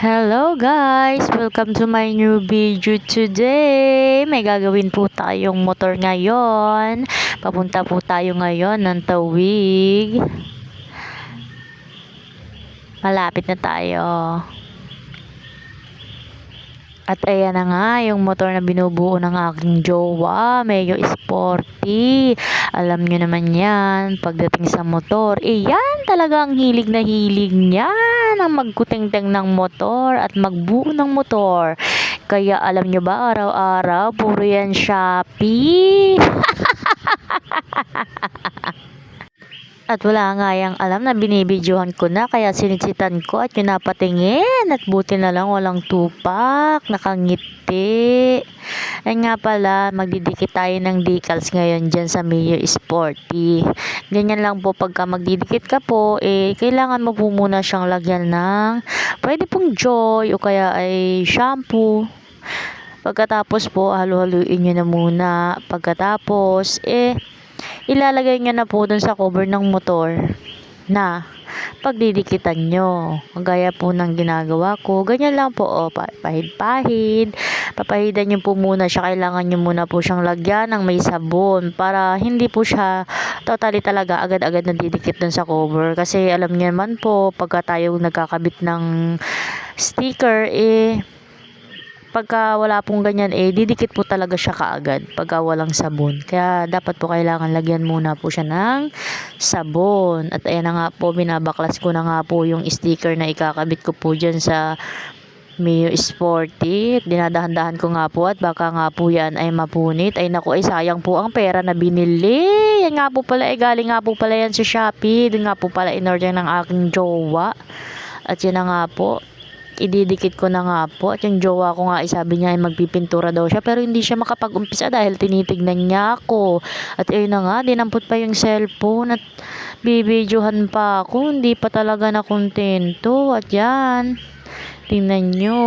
Hello guys! Welcome to my new video today. May gagawin po tayong motor ngayon. Papunta po tayo ngayon ng Tawig. Malapit na tayo. At ayan na nga, yung motor na binubuo ng aking jowa, medyo sporty. Alam nyo naman yan, pagdating sa motor, yan talaga ang hilig na hilig niya, ang magkutingting ng motor at magbuo ng motor. Kaya alam nyo ba, araw-araw, puro yan Shopee. At wala nga yang alam na binibidyohan ko na, kaya sinitsitan ko at yun napatingin at buti na lang walang tupak, nakangiti. Yan nga pala, magdidikit tayo ng decals ngayon dyan sa Mayor Sporty. Ganyan lang po, pagka magdidikit ka po, kailangan mo po muna siyang lagyan ng pwede pong Joy o kaya ay shampoo. Pagkatapos po, halu-haluin nyo na muna. Pagkatapos, ilalagay nyo na po dun sa cover ng motor na pagdidikitan nyo. Gaya po ng ginagawa ko. Ganyan lang po, pahid-pahid. Papahidan nyo po muna siya. Kailangan nyo muna po siyang lagyan ng may sabon para hindi po siya totally talaga agad-agad na didikit dun sa cover. Kasi alam nyo naman po, pagka tayo nagkakabit ng sticker, pagka wala pong ganyan, didikit po talaga siya kaagad pagka walang sabon. Kaya dapat po kailangan lagyan muna po siya ng sabon. At ayan na nga po, binabaklas ko na nga po yung sticker na ikakabit ko po dyan sa Mio Sporty. Dinadahan-dahan ko nga po at baka nga po yan ay mapunit. Ay naku, sayang po ang pera na binili. Yan nga po pala, galing nga po pala yan sa Shopee. Doon nga po pala in-order ng aking jowa. At yun na nga po, ididikit ko na nga po. At yung jowa ko nga, sabi niya ay magpipintura daw siya, pero hindi siya makapag-umpisa dahil tinitignan niya ako. At ayun na nga, dinampot pa yung cellphone at bibidyohan pa ako. Hindi pa talaga nakontento. At yan, tingnan nyo,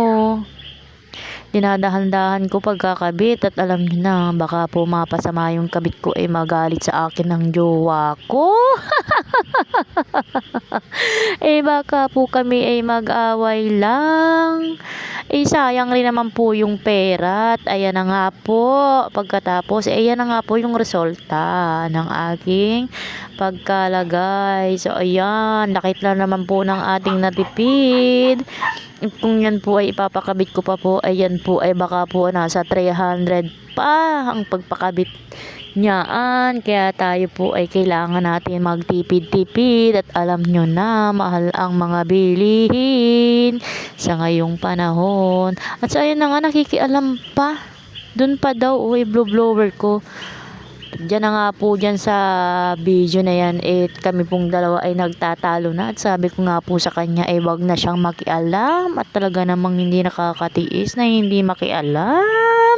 dinadahan-dahan ko pagkakabit. At alam niyo na, baka po mapasama yung kabit ko, magalit sa akin ng jowa ko. Baka po kami mag-away lang. Sayang rin naman po yung pera. At ayan na nga po, pagkatapos, ayan na nga po yung resulta ng aking pagkalagay. So ayan, nakit lang naman po ng ating natipid. Kung yan po ay ipapakabit ko pa po, ayan po ay baka po nasa 300 pa ang pagpakabit niyaan. Kaya tayo po ay kailangan natin magtipid-tipid. At alam nyo na, mahal ang mga bilihin sa ngayong panahon. At so ayun na nga, nakikialam pa. Dun pa daw, blue blower ko. Diyan na nga po, dyan sa video na yan, kami pong dalawa ay nagtatalo na. At sabi ko nga po sa kanya, wag na siyang makialam. At talaga namang hindi nakakatiis na hindi makialam.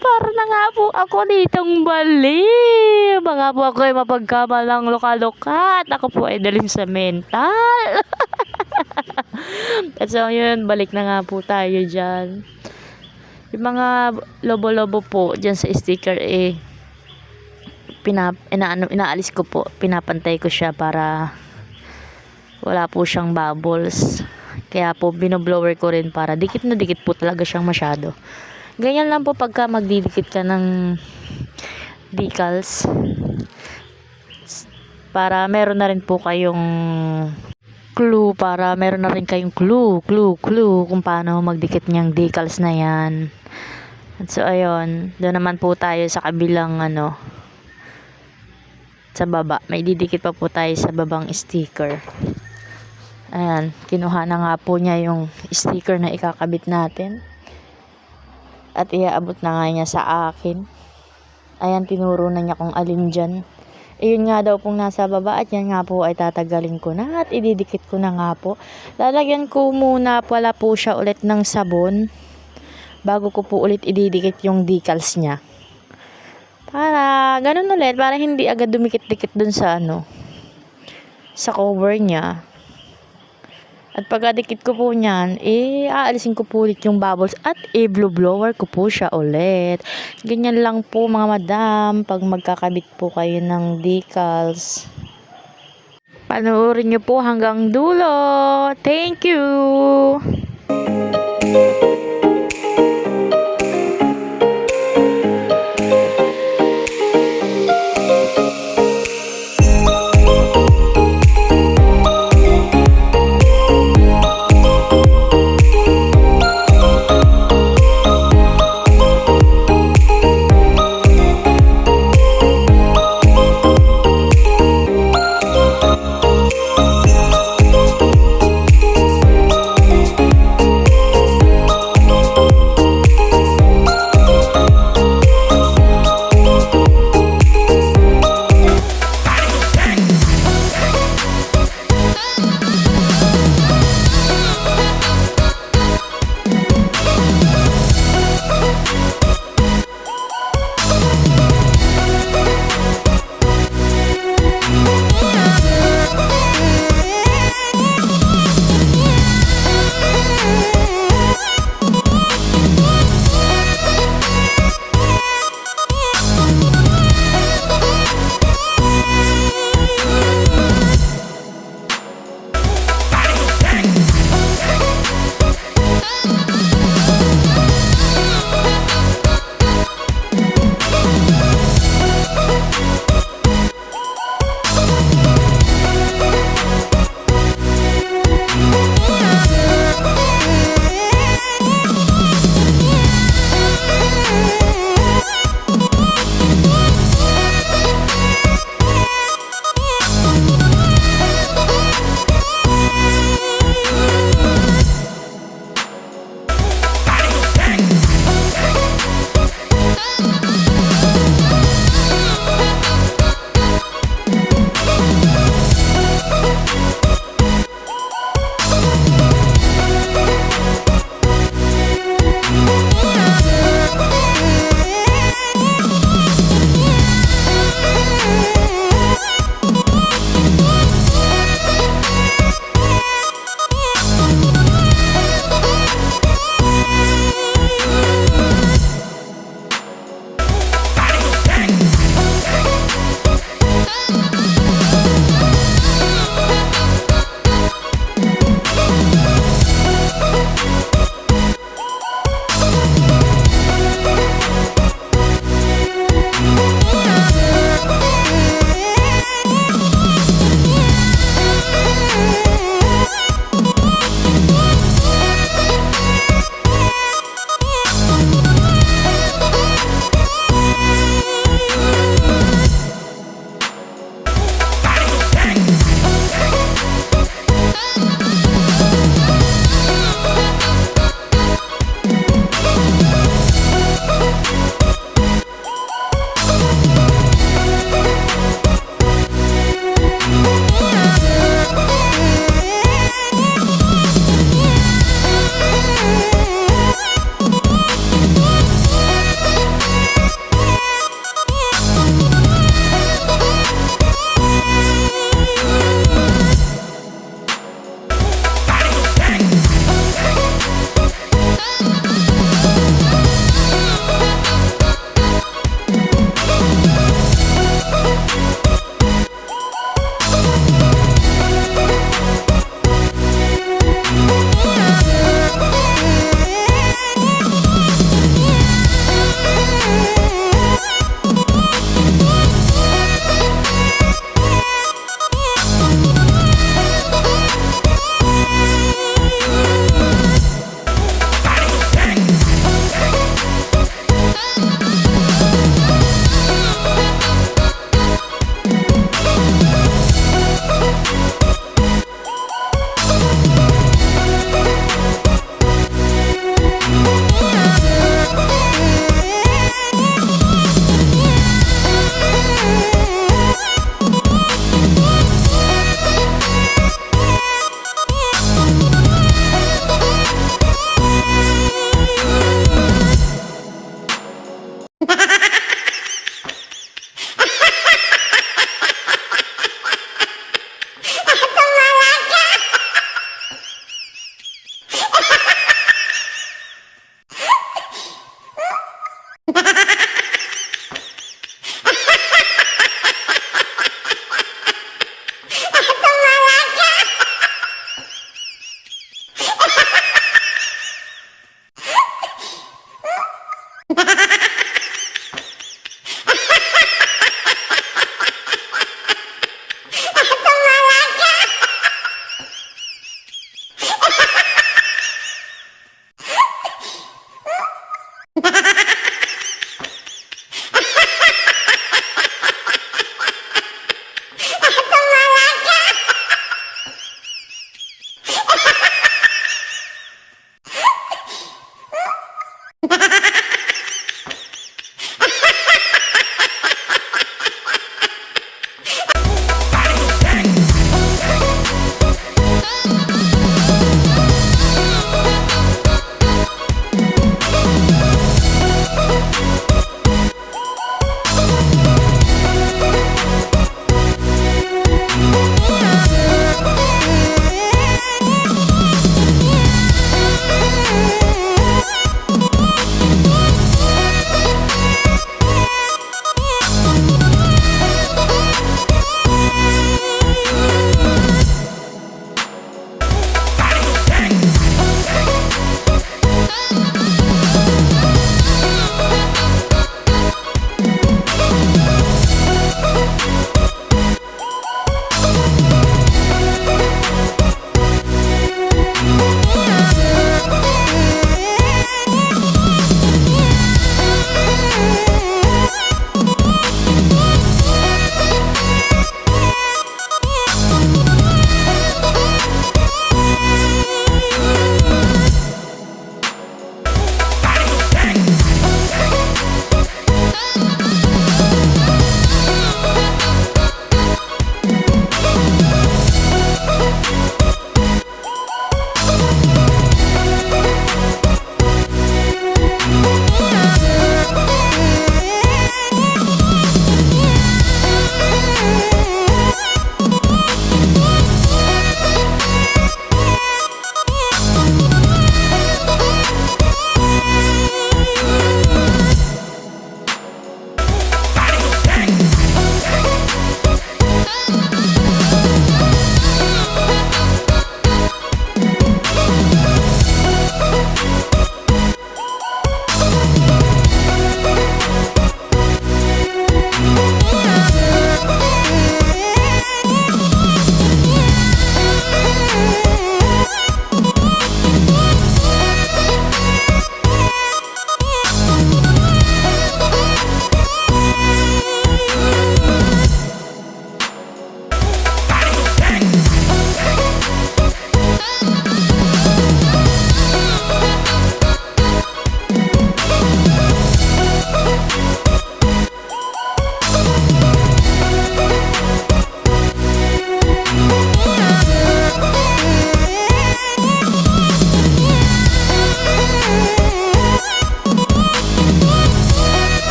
Para na nga po ako ditong bali. Mga po ako ay mapagkamalang loka-loka. At ako po ay dalhin sa mental. At so yun, balik na nga po tayo dyan. Yung mga lobo-lobo po dyan sa sticker, inaalis ko po. Pinapantay ko siya para wala po siyang bubbles. Kaya po binoblower ko rin para dikit na dikit po talaga siyang masyado. Ganyan lang po pagka magdidikit ka ng decals, para meron na rin po kayong clue, kung paano magdikit niyang decals na yan. At so ayun, doon naman po tayo sa kabilang sa baba. May didikit pa po tayo sa babang sticker. Ayan, kinuha na nga po niya yung sticker na ikakabit natin. At iaabot na nga niya sa akin. Ayan, tinuro na niya kung alin dyan. Yun nga daw pong nasa baba. At yan nga po ay tatagalin ko na. At ididikit ko na nga po. Lalagyan ko muna pala po siya ulit ng sabon bago ko po ulit ididikit yung decals niya. Para ganun ulit. Para hindi agad dumikit-dikit dun sa sa cover niya. At pagkadikit ko po niyan, aalisin ko po ulit yung bubbles at i-blow blower ko po siya ulit. Ganyan lang po mga madam pag magkakabit po kayo ng decals. Panoorin nyo po hanggang dulo. Thank you!